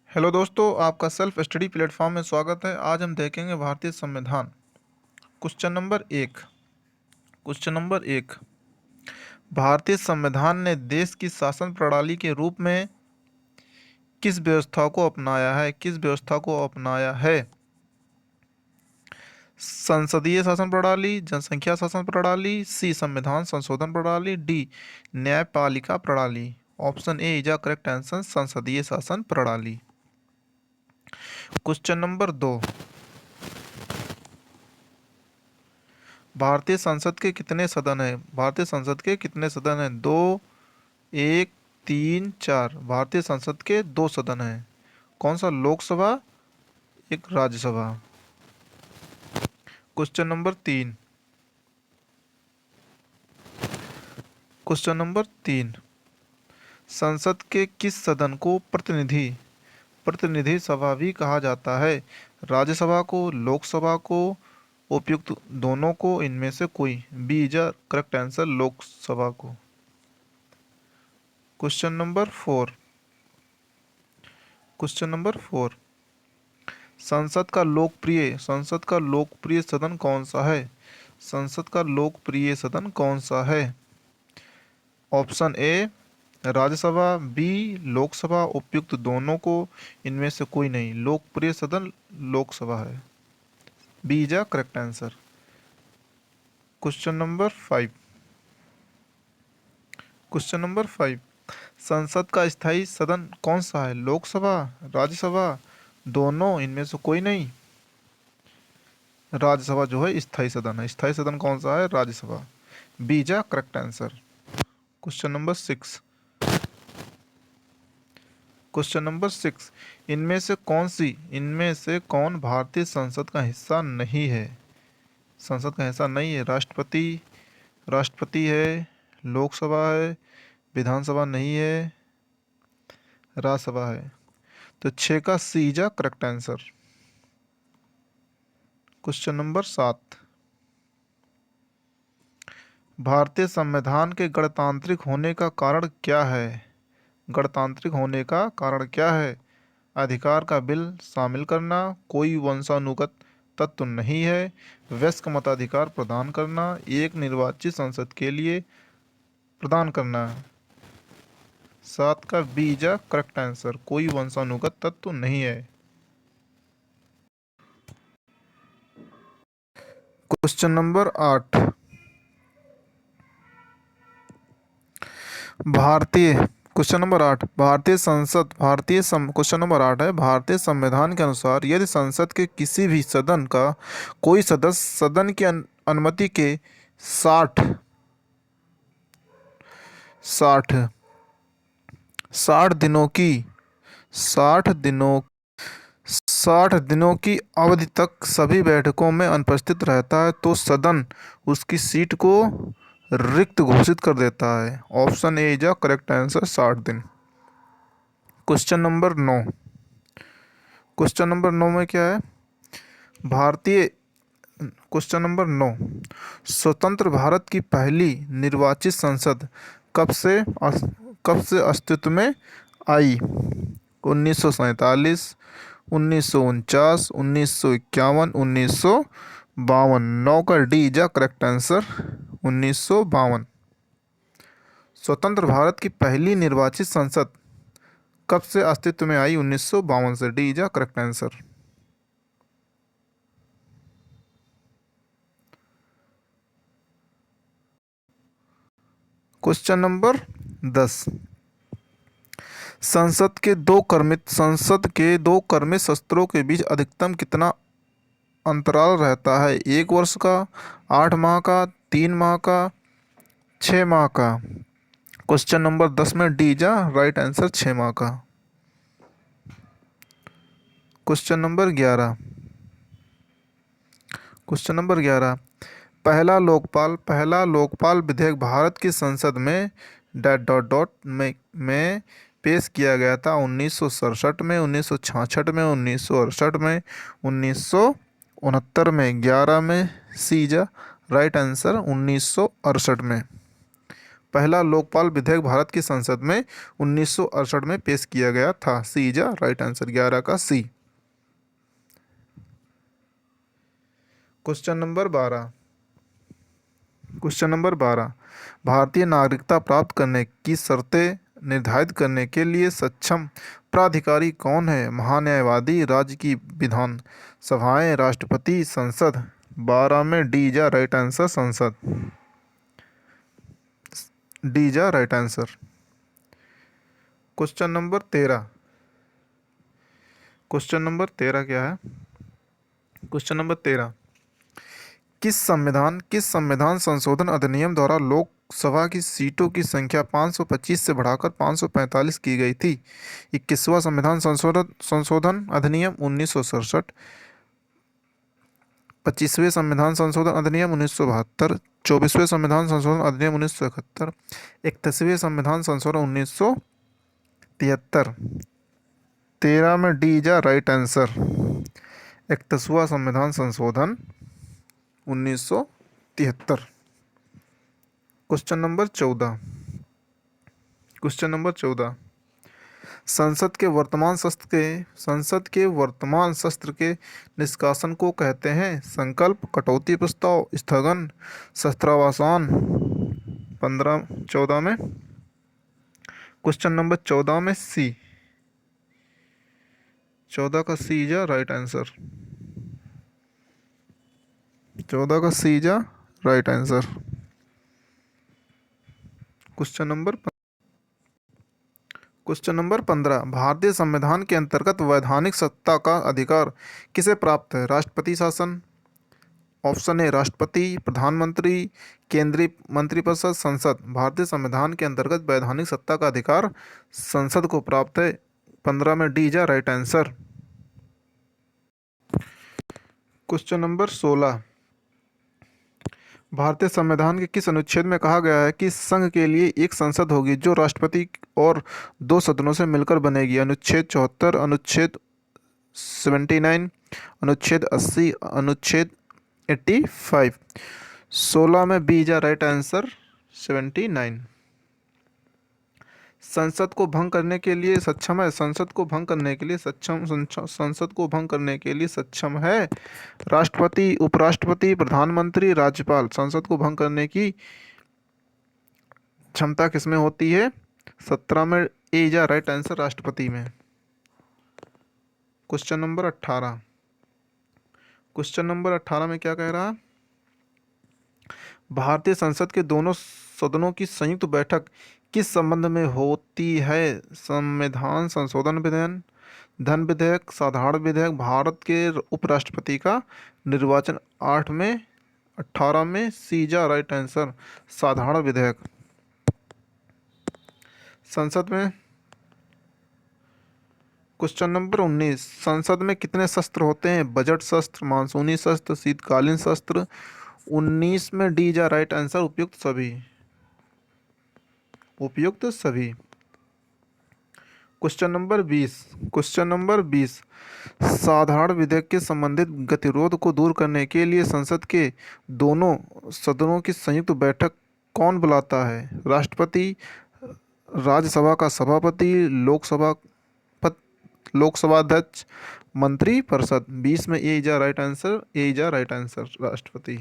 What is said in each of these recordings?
Hello दोस्तों, आपका self study platform में स्वागत है। आज हम देखेंगे भारतीय संविधान। क्वेश्चन नंबर एक। भारतीय संविधान ने देश की शासन प्रणाली के रूप में किस व्यवस्था को अपनाया है? संसदीय शासन प्रणाली, जनसंख्या शासन प्रणाली, सी संविधान संशोधन प्रणाली, डी न्यायपालिका प्रणाली। Option A is the correct answer, संसदीय शासन प्रणाली। Question number 2। भारतीय संसद के कितने सदन हैं? भारतीय संसद के कितने सदन हैं? दो, एक, तीन, चार। भारतीय संसद के दो सदन हैं। कौन सा? लोकसभा, एक Rajya Sabha. Question number 3। Question number 3। संसद के किस सदन को प्रतिनिधि सभा भी कहा जाता है? राज्यसभा को, लोकसभा को, उपयुक्त दोनों को, इनमें से कोई। B is correct answer, Lok Sabha. Question number 4। Question number 4। संसद का लोकप्रिय सदन कौन सा है? संसद का लोकप्रिय सदन कौन सा है? Option A Rajya Sabha, B Lok Sabha, उपयुक्त दोनों को, इनमें से कोई नहीं। लोकप्रिय सदन लोकसभा है। B is correct answer. Question number 5। Question number 5। संसद का स्थायी सदन कौन सा है? लोकसभा, राज्यसभा, दोनों, इनमें से कोई नहीं। राज्यसभा जो है स्थायी सदन है। स्थायी सदन कौन सा है? Rajya Sabha. B is correct answer. Question number 6। Question number 6। इनमें से कौन भारतीय संसद का हिस्सा नहीं है? संसद का हिस्सा नहीं है। राष्ट्रपति है, लोकसभा है, विधानसभा नहीं है, राज्यसभा है। तो 6 का C is correct answer. Question number 7। भारतीय संविधान के गणतांत्रिक होने का कारण क्या है? गणतांत्रिक होने का कारण क्या है? अधिकार का बिल शामिल करना, कोई वंशानुगत तत्व नहीं है, वयस्क मताधिकार प्रदान करना, एक निर्वाचित संसद के लिए प्रदान करना। 7 का बी इज करेक्ट आंसर, कोई वंशानुगत तत्व नहीं है। Question number 8। भारतीय क्वेश्चन नंबर 8। क्वेश्चन नंबर 8 है, भारतीय संविधान के अनुसार यदि संसद के किसी भी सदन का कोई सदस्य सदन की अनुमति के 60 60 60 दिनों की 60 दिनों 60 दिनों की अवधि तक सभी बैठकों में अनुपस्थित रहता है तो सदन उसकी सीट को रिक्त घोषित कर देता है। Option A is correct answer, 60 दिन। Question number 9। क्वेश्चन नंबर 9 में क्या है? भारतीय क्वेश्चन नंबर 9। स्वतंत्र भारत की पहली निर्वाचित संसद कब से कब से अस्तित्व में आई? 1947, 1949, 1951, 1952। 9 का डी इज करेक्ट आंसर, 1952। स्वतंत्र भारत की पहली निर्वाचित संसद कब से अस्तित्व में आई? 1952 से। D is correct answer. Question number 10। संसद के दो क्रमित सत्रों के बीच अधिकतम कितना अंतराल रहता है? 1 वर्ष का, 8 माह का, 3 माह का, 6 माह का। क्वेश्चन नंबर 10 में डी जा राइट आंसर, 6 माह का। Question number 11। Question number 11। पहला लोकपाल विधेयक भारत की संसद में डॉट डॉट डॉट में पेश किया गया था 1967 में, 1966 में, 1968 में, 1969 में, 11 में। सी जा राइट आंसर, 1968 में। पहला लोकपाल विधेयक भारत की संसद में 1968 में पेश किया गया था। सी इज राइट आंसर, 11 का C. Question number 12। Question number 12, भारतीय नागरिकता प्राप्त करने की शर्तें निर्धारित करने के लिए सक्षम प्राधिकारी कौन है? महान्यायवादी, राज्य की विधान सभाएं, राष्ट्रपति, संसद। 12 में डी जा राइट आंसर, संसद। डी जा right answer. Question number 13। Question number 13 क्या है? क्वेश्चन नंबर 13, किस संविधान संशोधन अधिनियम द्वारा लोकसभा की सीटों की संख्या 525 से बढ़ाकर 545 की गई थी? 21वां संविधान संशोधन संशोधन अधिनियम 1967, 25वें संविधान संशोधन अधिनियम 1972, 24वें संविधान संशोधन अधिनियम 1971, 31वें संविधान संशोधन 1973। 13 में डी जा राइट आंसर, 31वां संविधान संशोधन 1973। Question number 14। क्वेश्चन नंबर 14, संसद के वर्तमान सत्र के निष्कासन को कहते हैं? संकल्प, कटौती प्रस्ताव, स्थगन, शस्त्रावसान। 14 में, क्वेश्चन नंबर 14 में सी, 14 का सी जा राइट आंसर, 14 का सी जा राइट आंसर। क्वेश्चन नंबर 15, भारतीय संविधान के अंतर्गत वैधानिक सत्ता का अधिकार किसे प्राप्त है? राष्ट्रपति शासन। ऑप्शन ए राष्ट्रपति, प्रधानमंत्री, केंद्रीय मंत्रिपरिषद, संसद। भारतीय संविधान के अंतर्गत वैधानिक सत्ता का अधिकार संसद को प्राप्त है। 15 में डी जा राइट आंसर। क्वेश्चन नंबर 16, भारतीय संविधान के किस अनुच्छेद में कहा गया है कि संघ के लिए एक संसद होगी जो राष्ट्रपति और दो सदनों से मिलकर बनेगी? अनुच्छेद 74, अनुच्छेद 79, अनुच्छेद 80, अनुच्छेद 85। 16 में बी जा राइट आंसर, 79। संसद को भंग करने के लिए सक्षम है? संसद को भंग करने के लिए संसद को भंग करने के लिए सक्षम है राष्ट्रपति, उपराष्ट्रपति, प्रधानमंत्री, राज्यपाल। संसद को भंग करने की क्षमता किसमें होती है? 17 में ए जा राइट आंसर, राष्ट्रपति में। Question number 18। क्वेश्चन नंबर 18 में क्या कह रहा है? भारतीय संसद के दोनों सदनों की संयुक्त बैठक किस संबंध में होती है? संविधान संशोधन विधेयक, धन विधेयक, साधारण विधेयक, भारत के उपराष्ट्रपति का निर्वाचन। 8 में 18 में सी जा राइट आंसर, साधारण विधेयक। संसद में क्वेश्चन नंबर 19, संसद में कितने शस्त्र होते हैं? बजट शस्त्र, मानसूनी शस्त्र, शीतकालीन शस्त्र। 19 में डी जा राइट आंसर, उपयुक्त सभी। उपयुक्त सभी। Question number 20। क्वेश्चन नंबर 20, साधारण विधेयक के संबंधित गतिरोध को दूर करने के लिए संसद के दोनों सदनों की संयुक्त बैठक कौन बुलाता है? राष्ट्रपति, राज्यसभा का सभापति, लोकसभा अध्यक्ष, मंत्रिपरिषद। 20 में ए जा राइट आंसर, ए जा राइट आंसर, राष्ट्रपति।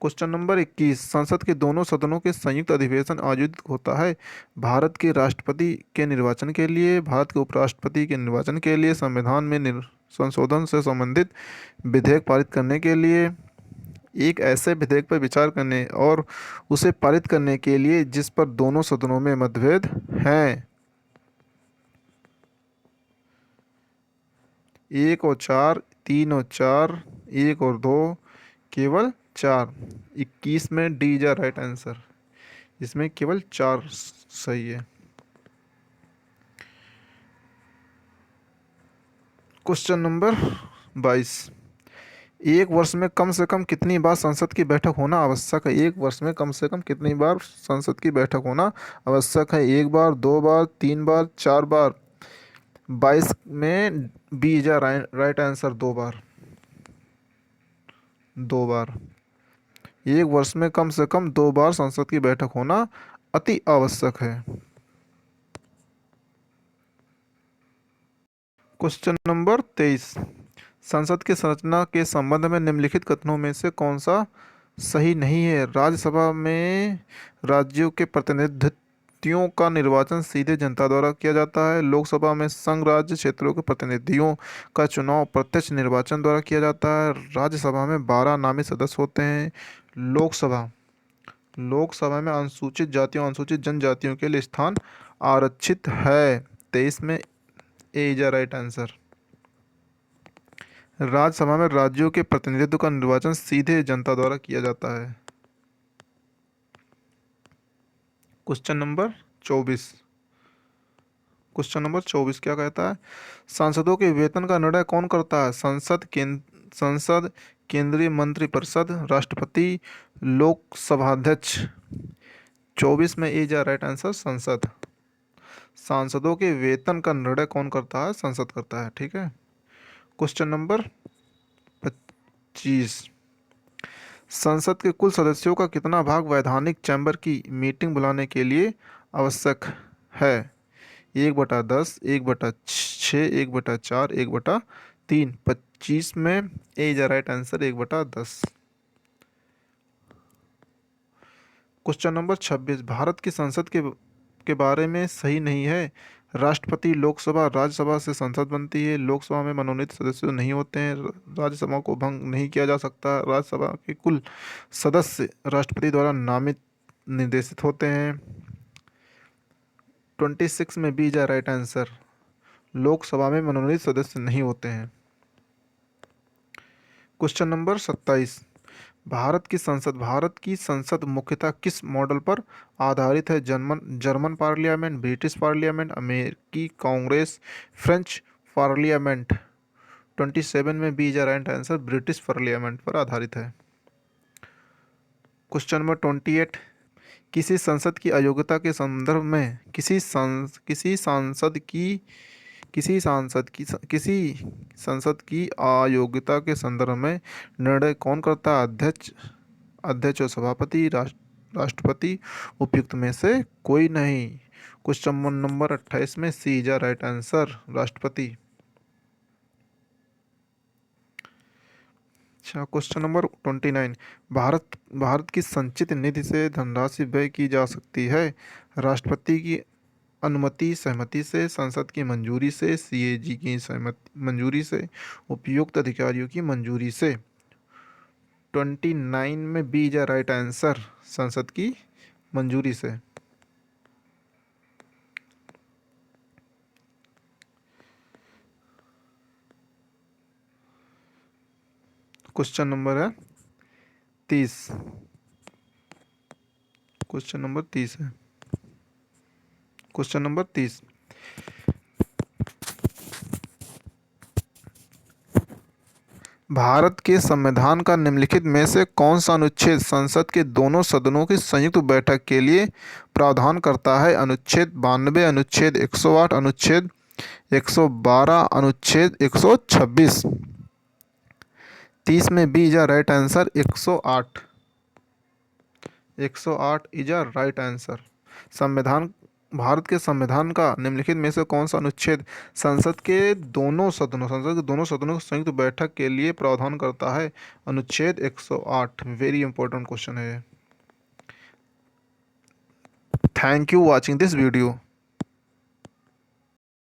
क्वेश्चन नंबर 21, संसद के दोनों सदनों के संयुक्त अधिवेशन आयोजित होता है भारत के राष्ट्रपति के निर्वाचन के लिए, भारत के उपराष्ट्रपति के निर्वाचन के लिए, संविधान में संशोधन से संबंधित विधेयक पारित करने के लिए, एक ऐसे विधेयक पर विचार करने और उसे पारित करने के लिए जिस पर दोनों सदनों में मतभेद हैं। 1 और 4, 3 और 4, 1 और 2, केवल 4। 21 में डी जा राइट आंसर, इसमें केवल 4 सही है। क्वेश्चन नंबर 22, एक वर्ष में कम से कम कितनी बार संसद की बैठक होना आवश्यक है? एक वर्ष में कम से कम कितनी बार संसद की बैठक होना आवश्यक है? 1 बार, 2 बार, 3 बार, 4 बार। 22 में बी जा राइट आंसर, 2 बार। 2 बार। एक वर्ष में कम से कम 2 बार संसद की बैठक होना अति आवश्यक है। क्वेश्चन नंबर 23, संसद की संरचना के संबंध में निम्नलिखित कथनों में से कौन सा सही नहीं है? राज्यसभा में राज्यों के प्रतिनिधियों का निर्वाचन सीधे जनता द्वारा किया जाता है। लोकसभा में संघ राज्य क्षेत्रों के प्रतिनिधियों का चुनाव प्रत्यक्ष निर्वाचन द्वारा किया जाता है। राज्यसभा में 12 नामित सदस्य होते हैं। लोकसभा लोकसभा में अनुसूचित जातियों अनुसूचित जनजातियों के लिए स्थान आरक्षित है। 23 में A is right answer. Rajya Sabha में राज्यों के प्रतिनिधित्व का निर्वाचन सीधे जनता द्वारा किया जाता है। क्वेश्चन नंबर 24, क्या कहता है? सांसदों के वेतन का निर्णय कौन करता है? संसद, केंद्रीय मंत्रिपरिषद, राष्ट्रपति, लोकसभाध्यक्ष। 24 में ए जा राइट आंसर संसद। सांसदों के वेतन का निर्णय कौन करता है? संसद करता है। ठीक है। क्वेश्चन नंबर 25, संसद के कुल सदस्यों का कितना भाग वैधानिक चैम्बर की मीटिंग बुलाने के लिए आवश्यक है? 1/10, 1/6, 1/4, 1/3। 25 में A is right answer 1/10। Question number 26, Bharat की संसद के बारे में सही नहीं है। राष्ट्रपति लोकसभा राज्यसभा से संसद बनती है। लोकसभा में मनोनीत सदस्य नहीं होते हैं। राज्यसभा को भंग नहीं किया जा सकता। राज्यसभा के कुल सदस्य राष्ट्रपति द्वारा नामित निर्देशित होते हैं। 26 में बी जा राइट आंसर। लोकसभा में मनोनीत सदस्य नहीं होते हैं। क्वेश्चन नंबर 27, भारत की संसद मुख्यतः किस मॉडल पर आधारित है? जर्मन पार्लियामेंट, ब्रिटिश पार्लियामेंट, अमेरिकी कांग्रेस, फ्रेंच पार्लियामेंट। 27 में बी जा राइट आंसर ब्रिटिश पार्लियामेंट पर आधारित है। क्वेश्चन नंबर 28, किसी संसद की अयोग्यता के संदर्भ में किसी संसद की अयोग्यता के संदर्भ में निर्णय कौन करता है? अध्यक्ष और सभापति, राष्ट्रपति, उपयुक्त में से कोई नहीं। क्वेश्चन नंबर 28 में सी इज राइट आंसर राष्ट्रपति। अच्छा, क्वेश्चन नंबर 29, भारत की संचित निधि से धनराशि व्यय की जा सकती है। राष्ट्रपति की अनुमति सहमति से, संसद की मंजूरी से, सीएजी की सहमति मंजूरी से, उपयुक्त अधिकारियों की मंजूरी से। 29 में बी जा राइट आंसर संसद की मंजूरी से। क्वेश्चन नंबर है 30। क्वेश्चन नंबर 30 है। क्वेश्चन नंबर 30, भारत के संविधान का निम्नलिखित में से कौन सा अनुच्छेद संसद के दोनों सदनों की संयुक्त बैठक के लिए प्रावधान करता है? अनुच्छेद 92, अनुच्छेद 108, अनुच्छेद 112, अनुच्छेद 126। 30 में B is right answer 108। 108 is right answer. Bharat के संविधान का निम्नलिखित में से कौन सा अनुच्छेद संसद के दोनों सदनों की संयुक्त बैठक के लिए प्रावधान करता है? अनुच्छेद 108। वेरी इंपॉर्टेंट क्वेश्चन है। Thank you watching this video.